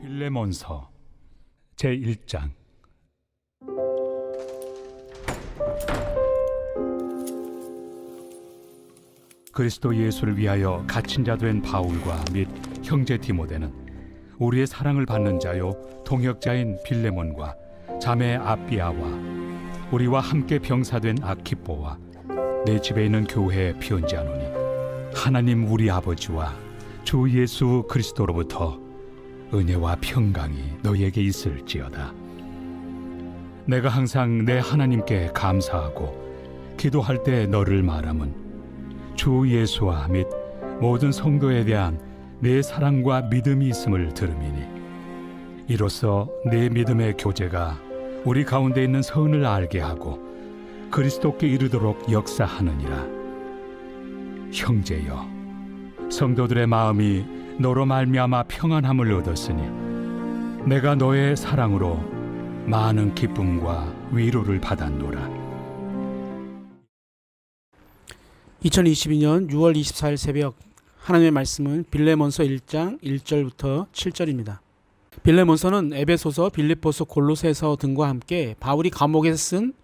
빌레몬서 제1장. 그리스도 예수를 위하여 갇힌 자 된 바울과 및 형제 디모데는 우리의 사랑을 받는 자요 동역자인 빌레몬과 자매 아비아와 우리와 함께 병사된 아키뽀와 내 집에 있는 교회에 편지하노니, 하나님 우리 아버지와 주 예수 그리스도로부터 은혜와 평강이 너희에게 있을지어다. 내가 항상 내 하나님께 감사하고 기도할 때 너를 말함은 주 예수와 및 모든 성도에 대한 내 사랑과 믿음이 있음을 들음이니, 이로써 내 믿음의 교제가 우리 가운데 있는 선을 알게 하고 그리스도께 이르도록 역사하느니라. 형제여, 성도들의 마음이 너로 말미암아 평안함을 얻었으니 내가 너의 사랑으로 많은 기쁨과 위로를 받았노라. 2022년 6월 24일 새벽 하나님의 말씀은 빌레몬서 1장 1절부터 7절입니다. 빌레몬서는 에베소서, 빌립보서, 골로새서 등과 함께 바울이 감옥에서 쓴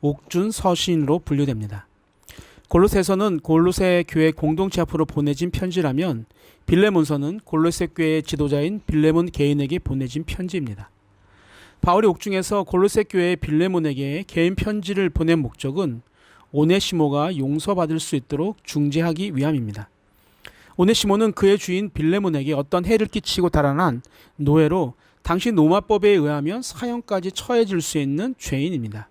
옥준 서신으로 분류됩니다. 골로새서는 골로새 교회 공동체 앞으로 보내진 편지라면, 빌레몬서는 골로새 교회의 지도자인 빌레몬 개인에게 보내진 편지입니다. 바울이 옥중에서 골로새 교회의 빌레몬에게 개인 편지를 보낸 목적은 오네시모가 용서받을 수 있도록 중재하기 위함입니다. 오네시모는 그의 주인 빌레몬에게 어떤 해를 끼치고 달아난 노예로 당시 로마법에 의하면 사형까지 처해질 수 있는 죄인입니다.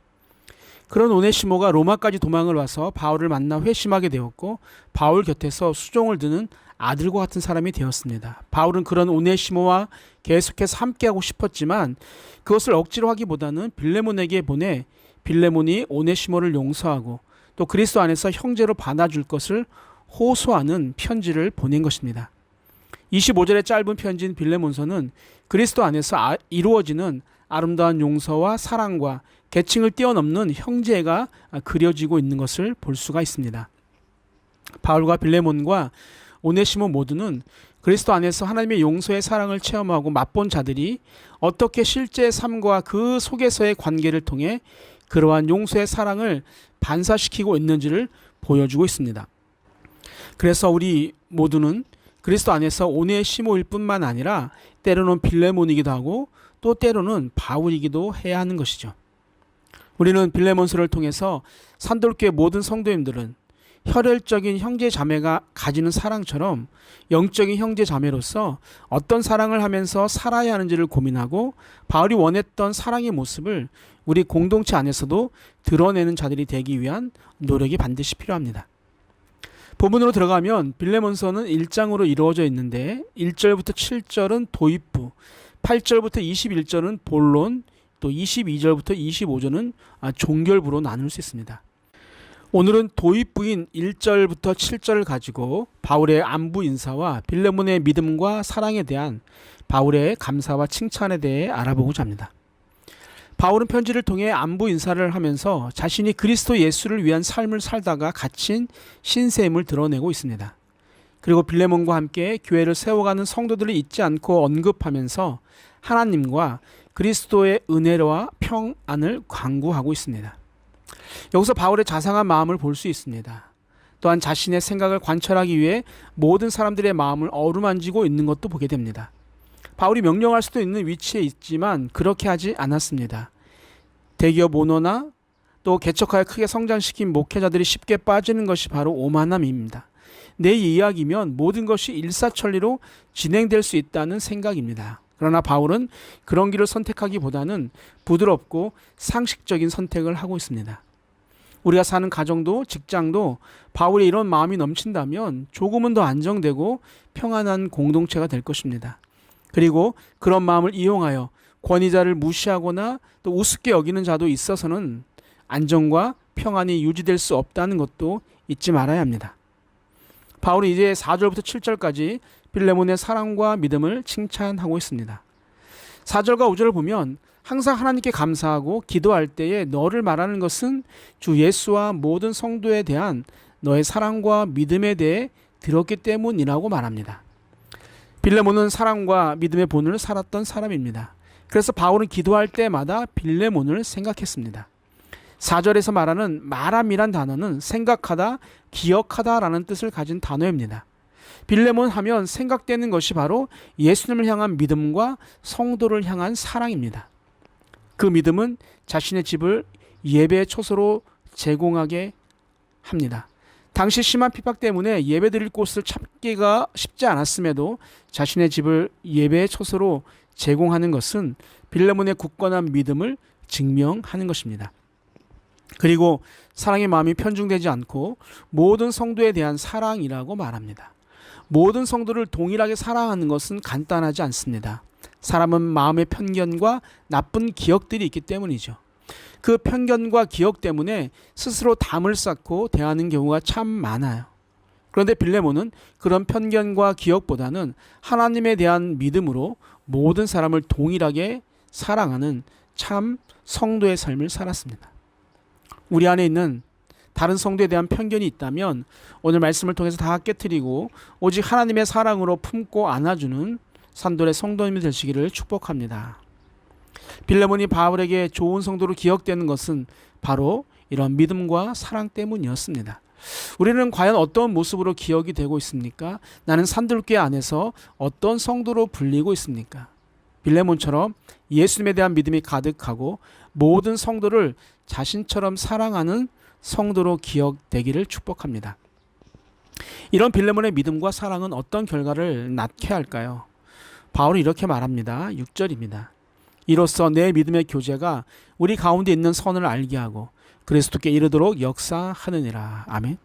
그런 오네시모가 로마까지 도망을 와서 바울을 만나 회심하게 되었고, 바울 곁에서 수종을 드는 아들과 같은 사람이 되었습니다. 바울은 그런 오네시모와 계속해서 함께하고 싶었지만 그것을 억지로 하기보다는 빌레몬에게 보내 빌레몬이 오네시모를 용서하고 또 그리스도 안에서 형제로 받아줄 것을 호소하는 편지를 보낸 것입니다. 25절의 짧은 편지인 빌레몬서는 그리스도 안에서 이루어지는 아름다운 용서와 사랑과 계층을 뛰어넘는 형제가 그려지고 있는 것을 볼 수가 있습니다. 바울과 빌레몬과 오네시모 모두는 그리스도 안에서 하나님의 용서의 사랑을 체험하고 맛본 자들이 어떻게 실제 삶과 그 속에서의 관계를 통해 그러한 용서의 사랑을 반사시키고 있는지를 보여주고 있습니다. 그래서 우리 모두는 그리스도 안에서 오네시모일 뿐만 아니라 때로는 빌레몬이기도 하고 또 때로는 바울이기도 해야 하는 것이죠. 우리는 빌레몬서를 통해서 산돌교회 모든 성도님들은 혈혈적인 형제 자매가 가지는 사랑처럼 영적인 형제 자매로서 어떤 사랑을 하면서 살아야 하는지를 고민하고, 바울이 원했던 사랑의 모습을 우리 공동체 안에서도 드러내는 자들이 되기 위한 노력이 반드시 필요합니다. 본문으로 들어가면 빌레몬서는 1장으로 이루어져 있는데 1절부터 7절은 도입부, 8절부터 21절은 본론, 또 22절부터 25절은 종결부로 나눌 수 있습니다. 오늘은 도입부인 1절부터 7절을 가지고 바울의 안부 인사와 빌레몬의 믿음과 사랑에 대한 바울의 감사와 칭찬에 대해 알아보고자 합니다. 바울은 편지를 통해 안부 인사를 하면서 자신이 그리스도 예수를 위한 삶을 살다가 갇힌 신셈을 드러내고 있습니다. 그리고 빌레몬과 함께 교회를 세워가는 성도들을 잊지 않고 언급하면서 하나님과 그리스도의 은혜와 평안을 강구하고 있습니다. 여기서 바울의 자상한 마음을 볼 수 있습니다. 또한 자신의 생각을 관찰하기 위해 모든 사람들의 마음을 어루만지고 있는 것도 보게 됩니다. 바울이 명령할 수도 있는 위치에 있지만 그렇게 하지 않았습니다. 대기업 오너나 또 개척하여 크게 성장시킨 목회자들이 쉽게 빠지는 것이 바로 오만함입니다. 내 이야기면 모든 것이 일사천리로 진행될 수 있다는 생각입니다. 그러나 바울은 그런 길을 선택하기보다는 부드럽고 상식적인 선택을 하고 있습니다. 우리가 사는 가정도 직장도 바울의 이런 마음이 넘친다면 조금은 더 안정되고 평안한 공동체가 될 것입니다. 그리고 그런 마음을 이용하여 권위자를 무시하거나 또 우습게 여기는 자도 있어서는 안정과 평안이 유지될 수 없다는 것도 잊지 말아야 합니다. 바울은 이제 4절부터 7절까지 빌레몬의 사랑과 믿음을 칭찬하고 있습니다. 4절과 5절을 보면 항상 하나님께 감사하고 기도할 때에 너를 말하는 것은 주 예수와 모든 성도에 대한 너의 사랑과 믿음에 대해 들었기 때문이라고 말합니다. 빌레몬은 사랑과 믿음의 본을 살았던 사람입니다. 그래서 바울은 기도할 때마다 빌레몬을 생각했습니다. 4절에서 말하는 말함이란 단어는 생각하다, 기억하다라는 뜻을 가진 단어입니다. 빌레몬 하면 생각되는 것이 바로 예수님을 향한 믿음과 성도를 향한 사랑입니다. 그 믿음은 자신의 집을 예배의 초소로 제공하게 합니다. 당시 심한 핍박 때문에 예배드릴 곳을 찾기가 쉽지 않았음에도 자신의 집을 예배의 초소로 제공하는 것은 빌레몬의 굳건한 믿음을 증명하는 것입니다. 그리고 사랑의 마음이 편중되지 않고 모든 성도에 대한 사랑이라고 말합니다. 모든 성도를 동일하게 사랑하는 것은 간단하지 않습니다. 사람은 마음의 편견과 나쁜 기억들이 있기 때문이죠. 그 편견과 기억 때문에 스스로 담을 쌓고 대하는 경우가 참 많아요. 그런데 빌레몬은 그런 편견과 기억보다는 하나님에 대한 믿음으로 모든 사람을 동일하게 사랑하는 참 성도의 삶을 살았습니다. 우리 안에 있는 다른 성도에 대한 편견이 있다면 오늘 말씀을 통해서 다 깨트리고 오직 하나님의 사랑으로 품고 안아주는 산돌의 성도님이 되시기를 축복합니다. 빌레몬이 바울에게 좋은 성도로 기억되는 것은 바로 이런 믿음과 사랑 때문이었습니다. 우리는 과연 어떤 모습으로 기억이 되고 있습니까? 나는 산돌교회 안에서 어떤 성도로 불리고 있습니까? 빌레몬처럼 예수님에 대한 믿음이 가득하고 모든 성도를 자신처럼 사랑하는 성도로 기억되기를 축복합니다. 이런 빌레몬의 믿음과 사랑은 어떤 결과를 낳게 할까요? 바울이 이렇게 말합니다. 6절입니다. 이로써 내 믿음의 교제가 우리 가운데 있는 선을 알게 하고 그리스도께 이르도록 역사하느니라. 아멘.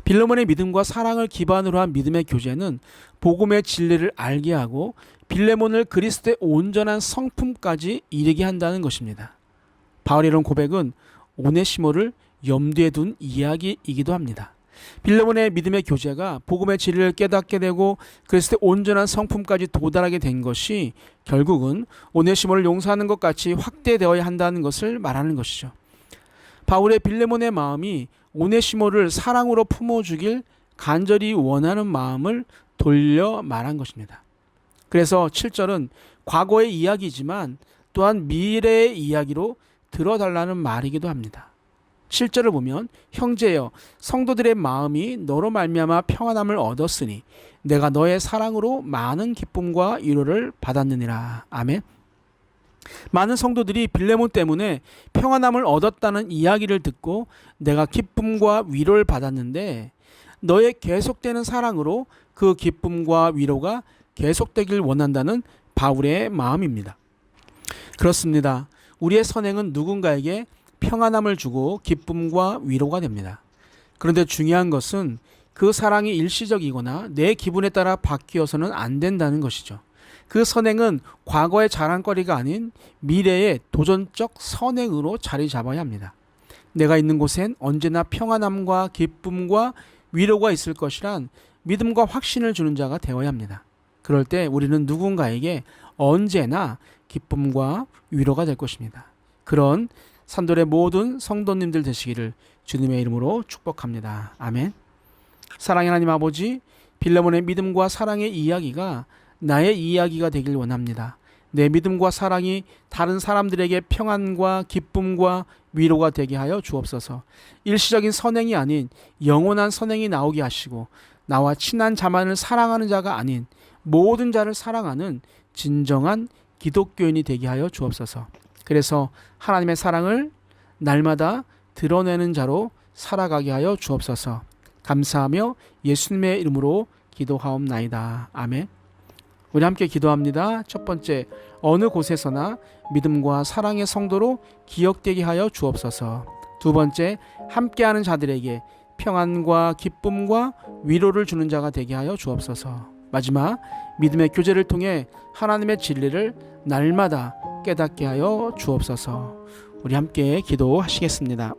빌레몬의 믿음과 사랑을 기반으로 한 믿음의 교제는 복음의 진리를 알게 하고 빌레몬을 그리스도의 온전한 성품까지 이르게 한다는 것입니다. 바울의 이런 고백은 오네시모를 염두에 둔 이야기이기도 합니다. 빌레몬의 믿음의 교제가 복음의 진리를 깨닫게 되고 그리스도의 온전한 성품까지 도달하게 된 것이 결국은 오네시모를 용서하는 것 같이 확대되어야 한다는 것을 말하는 것이죠. 바울의 빌레몬의 마음이 오네시모를 사랑으로 품어주길 간절히 원하는 마음을 돌려 말한 것입니다. 그래서 7절은 과거의 이야기지만 또한 미래의 이야기로 들어달라는 말이기도 합니다. 7절을 보면 형제여 성도들의 마음이 너로 말미암아 평안함을 얻었으니 내가 너의 사랑으로 많은 기쁨과 위로를 받았느니라. 아멘. 많은 성도들이 빌레몬 때문에 평안함을 얻었다는 이야기를 듣고 내가 기쁨과 위로를 받았는데 너의 계속되는 사랑으로 그 기쁨과 위로가 계속되길 원한다는 바울의 마음입니다. 그렇습니다. 우리의 선행은 누군가에게 평안함을 주고 기쁨과 위로가 됩니다. 그런데 중요한 것은 그 사랑이 일시적이거나 내 기분에 따라 바뀌어서는 안 된다는 것이죠. 그 선행은 과거의 자랑거리가 아닌 미래의 도전적 선행으로 자리 잡아야 합니다. 내가 있는 곳엔 언제나 평안함과 기쁨과 위로가 있을 것이란 믿음과 확신을 주는 자가 되어야 합니다. 그럴 때 우리는 누군가에게 언제나 기쁨과 위로가 될 것입니다. 그런 산돌의 모든 성도님들 되시기를 주님의 이름으로 축복합니다. 아멘. 사랑의 하나님 아버지, 빌레몬의 믿음과 사랑의 이야기가 나의 이야기가 되길 원합니다. 내 믿음과 사랑이 다른 사람들에게 평안과 기쁨과 위로가 되게 하여 주옵소서. 일시적인 선행이 아닌 영원한 선행이 나오게 하시고 나와 친한 자만을 사랑하는 자가 아닌 모든 자를 사랑하는 진정한 기독교인이 되게 하여 주옵소서. 그래서 하나님의 사랑을 날마다 드러내는 자로 살아가게 하여 주옵소서. 감사하며 예수님의 이름으로 기도하옵나이다. 아멘. 우리 함께 기도합니다. 첫 번째, 어느 곳에서나 믿음과 사랑의 성도로 기억되게 하여 주옵소서. 두 번째, 함께하는 자들에게 평안과 기쁨과 위로를 주는 자가 되게 하여 주옵소서. 마지막, 믿음의 교제를 통해 하나님의 진리를 날마다 깨닫게 하여 주옵소서. 우리 함께 기도하시겠습니다.